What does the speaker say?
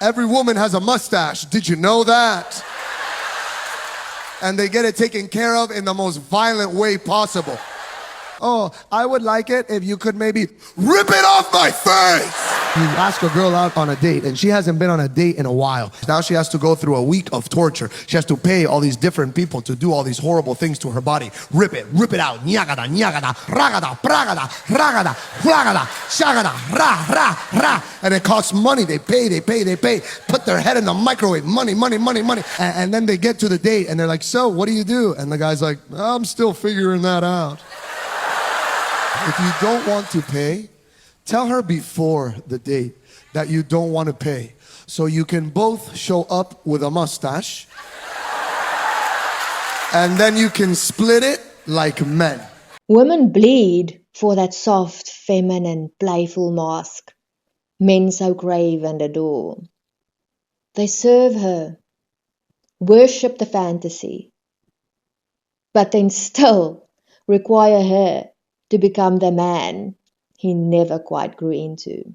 Every woman has a mustache. Did you know that? And they get it taken care of in the most violent way possible. Oh, I would like it if you could maybe rip it off my face. You ask a girl out on a date and she hasn't been on a date in a while. Now she has to go through a week of torture. She has to pay all these different people to do all these horrible things to her body. Rip it out. Nyagada, nyagada, ragada, pragada, ragada, ragada, shagada, ra. And it costs money. They pay. Put their head in the microwave. Money. And then they get to the date and they're like, so what do you do? And the guy's like, I'm still figuring that out. If you don't want to pay, tell her before the date that you don't want to pay, so you can both show up with a mustache, and then you can split it like men. Women bleed for that soft, feminine, playful mask men so crave and adore. They serve her, worship the fantasy, but then still require her to become the man he never quite grew into.